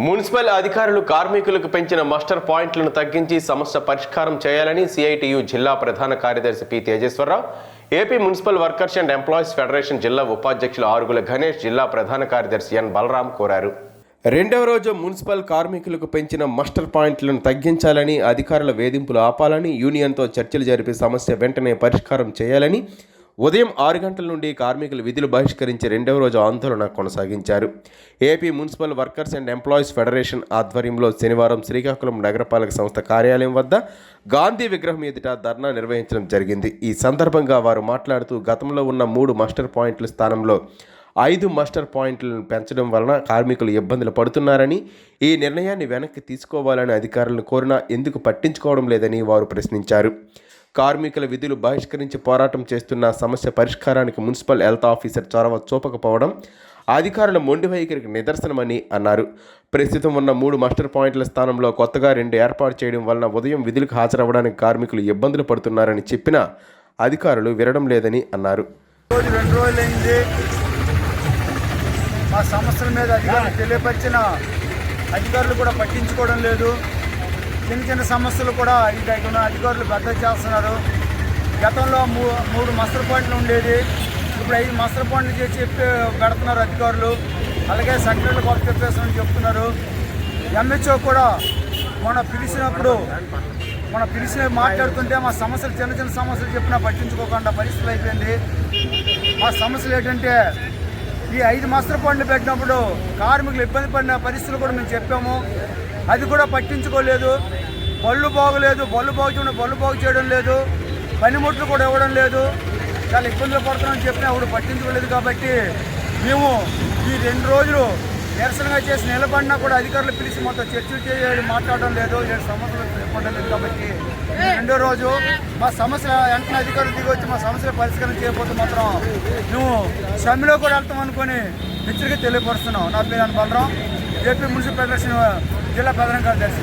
Municipal అధికారులు కార్మికులకు పెంచిన మాస్టర్ పాయింట్లను తగ్గించి సమస్య పరిష్కారం చేయాలని సిఐటియు జిల్లా ప్రధాన కార్యదర్శి P Tejeswara Rao, AP municipal workers and employees federation జిల్లా ఉపాధ్యక్షులు ఆరుగుల గణేష్, జిల్లా ప్రధాన కార్యదర్శి ఎన్ బలరాం కోరారు. రెండవ రోజు మున్సిపల్ కార్మికులకు పెంచిన మాస్టర్ పాయింట్లను తగ్గించాలని, అధికారుల వేధింపులు ఆపాలని, యూనియన్తో చర్చలు జరిపి సమస్య వెంటనే పరిష్కారం చేయాలని ఉదయం 6 గంటల నుండి కార్మికులు విధులు బహిష్కరించి రెండవ రోజు ఆందోళన కొనసాగించారు. AP municipal workers and employees federation ఆధ్వర్యంలో శనివారం శ్రీకాకుళం నగరపాలక సంస్థ కార్యాలయం వద్ద గాంధీ విగ్రహం ఎదుట ధర్నా నిర్వహించడం జరిగింది. ఈ సందర్భంగా వారు మాట్లాడుతూ గతంలో ఉన్న 3 మాస్టర్ పాయింట్ల స్థానంలో 5 మాస్టర్ పాయింట్లను పెంచడం వలన కార్మికులు ఇబ్బందులు పడుతున్నారని, ఈ నిర్ణయాన్ని వెనక్కి తీసుకోవాలని అధికారులను కోరినా ఎందుకు పట్టించుకోవడం లేదని వారు ప్రశ్నించారు. కార్మికుల విధులు బహిష్కరించి పోరాటం చేస్తున్న సమస్య పరిష్కారానికి మున్సిపల్ హెల్త్ ఆఫీసర్ చొరవ చూపకపోవడం అధికారుల మొండి వైఖరికి నిదర్శనమని అన్నారు. ప్రస్తుతం ఉన్న 3 మాస్టర్ పాయింట్ల స్థానంలో కొత్తగా 2 ఏర్పాటు చేయడం వలన ఉదయం విధులకు హాజరవ్వడానికి కార్మికులు ఇబ్బందులు పడుతున్నారని చెప్పినా అధికారులు వినడం లేదని అన్నారు. 2 రోజులైంది మా సమస్యల మీద అధికారులు తెలియపరిచిన అధికారులు కూడా పట్టించుకోవడం లేదు. చిన్న సమస్యలు కూడా అధికారులు పెద్ద చేస్తున్నారు. గతంలో 3 మాస్టర్ పాయింట్లు ఉండేది, ఇప్పుడు 5 మాస్టర్ పాయింట్లు చేసి చెప్పి పెడుతున్నారు అధికారులు. అలాగే సెక్రటరీలు కొత్త చెప్పేస్తామని చెప్తున్నారు. ఎంహెచ్ఓ కూడా మన పిలిచిన మాట్లాడుతుంటే మా సమస్యలు చిన్న సమస్యలు చెప్పినా పట్టించుకోకుండా పరిస్థితులు అయిపోయింది. మా సమస్యలు ఏంటంటే ఈ 5 మాస్టర్ పాయింట్లు పెట్టినప్పుడు కార్మికులు ఇబ్బంది పడిన పరిస్థితులు కూడా మేము చెప్పాము, అది కూడా పట్టించుకోలేదు. బళ్ళు బాగు చేయడం లేదు, పనిముట్లు కూడా ఇవ్వడం లేదు, చాలా ఇబ్బందులు పడుతున్నామని చెప్పినా అప్పుడు పట్టించుకోలేదు. కాబట్టి మేము ఈ 2 రోజులు నిరసనగా చేసి నిలబడినా కూడా అధికారులు పిలిచి మొత్తం చర్చలు చేయాలి, మాట్లాడడం లేదు, 7 సమస్యలు చెప్పడం లేదు. కాబట్టి రెండో రోజు మా సమస్య వెంటనే అధికారులు దిగొచ్చి మా సమస్యలు పరిష్కారం చేయకపోతే మాత్రం మేము సమ్మెలో కూడా వెళ్తాం అనుకొని హెచ్చరిక తెలియపరుస్తున్నాం. నా పేరు ఎన్ బలరాం, ఏపీ మున్సిపల్ ఫెడరేషన్ జిల్లా ప్రధాన కార్యదర్శి.